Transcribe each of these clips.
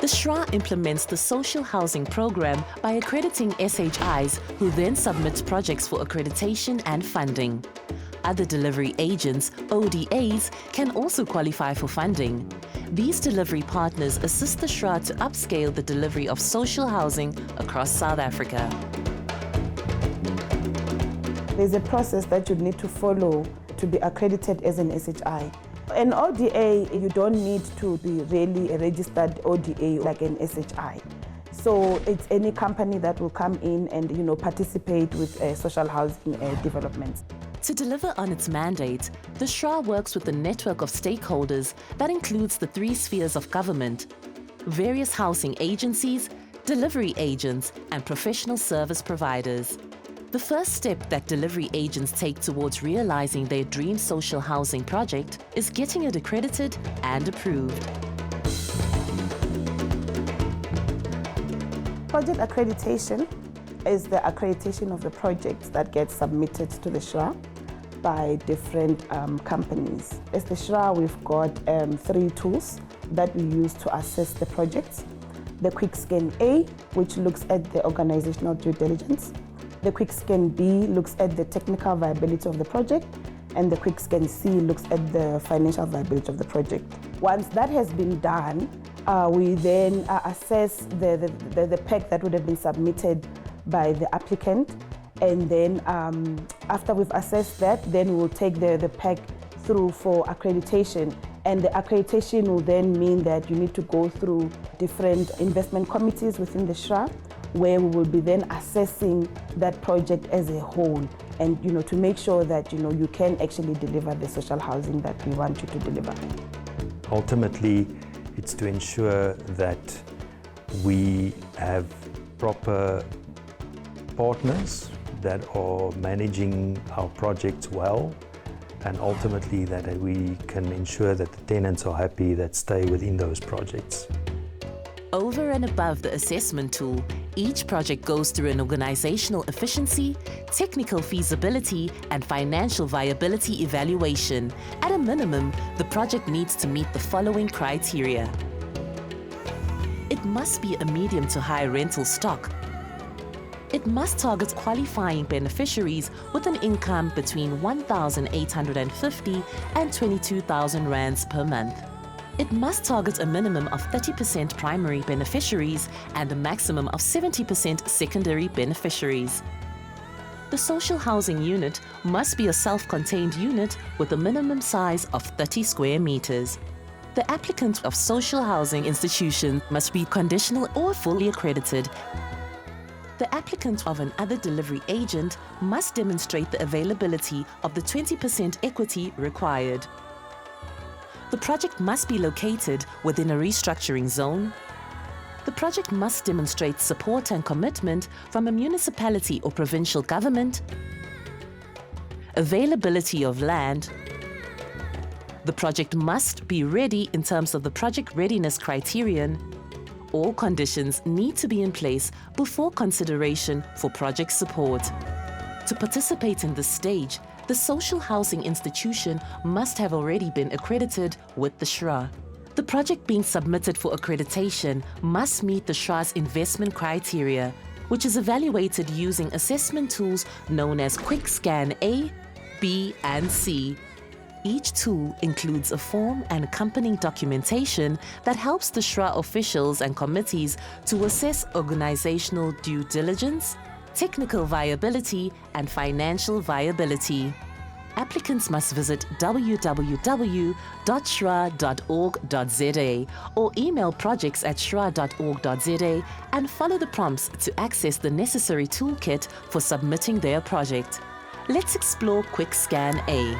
The SHRA implements the social housing program by accrediting SHIs, who then submit projects for accreditation and funding. Other delivery agents, ODAs, can also qualify for funding. These delivery partners assist the SHRA to upscale the delivery of social housing across South Africa. There's a process that you need to follow to be accredited as an SHI. An ODA, you don't need to be really a registered ODA like an SHI. So it's any company that will come in and participate with social housing developments. To deliver on its mandate, the SHRA works with a network of stakeholders that includes the 3 spheres of government, various housing agencies, delivery agents, and professional service providers. The first step that delivery agents take towards realizing their dream social housing project is getting it accredited and approved. Project accreditation is the accreditation of the projects that get submitted to the SHRA by different companies. As the SHRA, we've got 3 tools that we use to assess the projects. The Quick Scan A, which looks at the organizational due diligence. The Quick Scan B looks at the technical viability of the project, and the Quick Scan C looks at the financial viability of the project. Once that has been done, we then assess the pack that would have been submitted by the applicant, and then after we've assessed that, then we'll take the pack through for accreditation. And the accreditation will then mean that you need to go through different investment committees within the SHRA, where we will be then assessing that project as a whole, and to make sure that you can actually deliver the social housing that we want you to deliver. Ultimately, it's to ensure that we have proper partners that are managing our projects well, and ultimately that we can ensure that the tenants are happy that stay within those projects. Over and above the assessment tool, each project goes through an organizational efficiency, technical feasibility, and financial viability evaluation. At a minimum, the project needs to meet the following criteria. It must be a medium to high rental stock. It must target qualifying beneficiaries with an income between 1,850 and 22,000 rands per month. It must target a minimum of 30% primary beneficiaries and a maximum of 70% secondary beneficiaries. The social housing unit must be a self-contained unit with a minimum size of 30 square meters. The applicant of social housing institution must be conditional or fully accredited. The applicant of another delivery agent must demonstrate the availability of the 20% equity required. The project must be located within a restructuring zone. The project must demonstrate support and commitment from a municipality or provincial government. Availability of land. The project must be ready in terms of the project readiness criterion. All conditions need to be in place before consideration for project support. To participate in this stage, the social housing institution must have already been accredited with the SHRA. The project being submitted for accreditation must meet the SHRA's investment criteria, which is evaluated using assessment tools known as Quick Scan A, B, and C. Each tool includes a form and accompanying documentation that helps the SHRA officials and committees to assess organizational due diligence, technical viability, and financial viability. Applicants must visit www.shra.org.za or email projects@shra.org.za and follow the prompts to access the necessary toolkit for submitting their project. Let's explore Quick Scan A.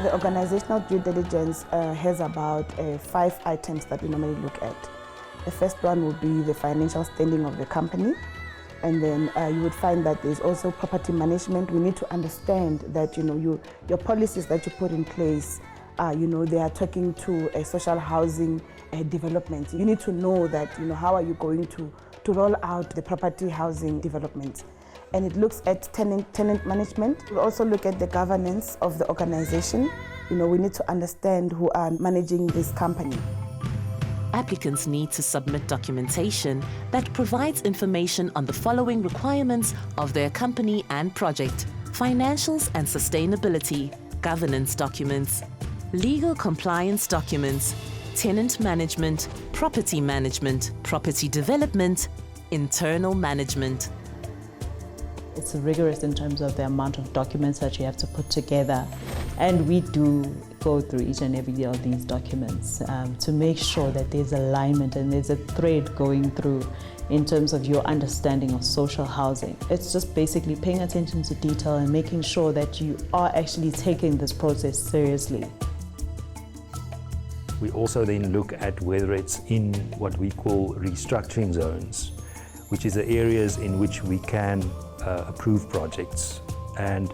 The organizational due diligence has about 5 items that we normally look at. The first one would be the financial standing of the company. And then you would find that there's also property management. We need to understand that your policies that you put in place, they are talking to a social housing development. You need to know that how are you going to roll out the property housing development. And it looks at tenant management. We also look at the governance of the organization. We need to understand who are managing this company. applicants need to submit documentation that provides information on the following requirements of their company and project: financials and sustainability, governance documents, legal compliance documents, tenant management, property development, internal management. It's rigorous in terms of the amount of documents that you have to put together, and we do go through each and every of these documents to make sure that there's alignment and there's a thread going through in terms of your understanding of social housing. It's just basically paying attention to detail and making sure that you are actually taking this process seriously. We also then look at whether it's in what we call restructuring zones, which is the areas in which we can approve projects. And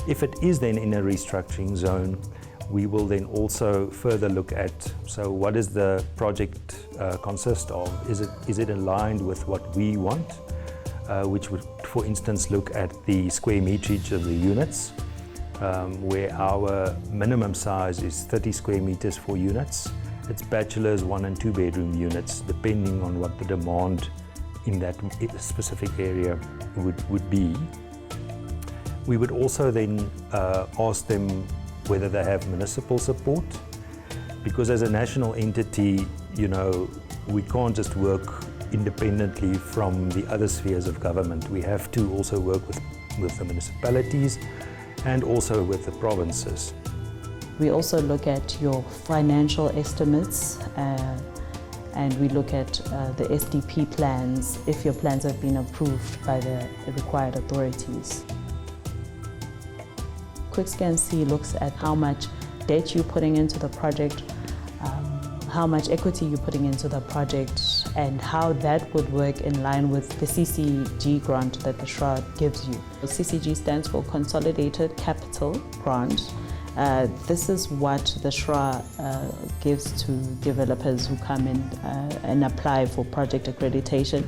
if it is then in a restructuring zone, we will then also further look at, so what does the project consist of? Is it aligned with what we want? Which would, for instance, look at the square meterage of the units, where our minimum size is 30 square meters for units. It's bachelors, 1 and 2 bedroom units, depending on what the demand in that specific area would be. We would also then ask them whether they have municipal support, because as a national entity, you know, we can't just work independently from the other spheres of government. We have to also work with the municipalities and also with the provinces. We also look at your financial estimates and we look at the SDP plans, if your plans have been approved by the required authorities. Quick Scan C looks at how much debt you're putting into the project, how much equity you're putting into the project, and how that would work in line with the CCG grant that the SHRA gives you. The CCG stands for Consolidated Capital Grant. This is what the SHRA gives to developers who come in and apply for project accreditation.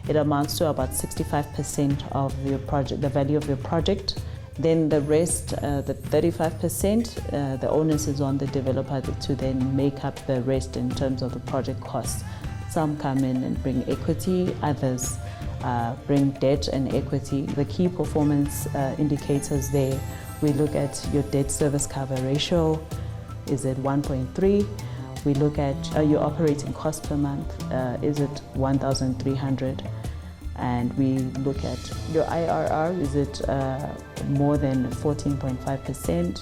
It amounts to about 65% of your project, the value of your project. Then the rest, the 35%, the onus is on the developer to then make up the rest in terms of the project costs. Some come in and bring equity, others bring debt and equity. The key performance indicators there, we look at your debt service cover ratio, is it 1.3? We look at your operating cost per month, is it 1,300? And we look at your IRR, is it more than 14.5%?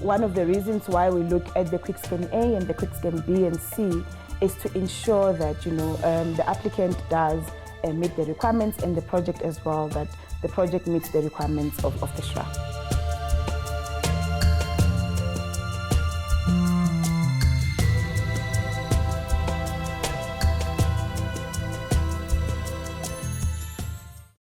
One of the reasons why we look at the Quick Scan A and the Quick Scan B and C is to ensure that the applicant does meet the requirements, and the project as well, that the project meets the requirements of the SHRA.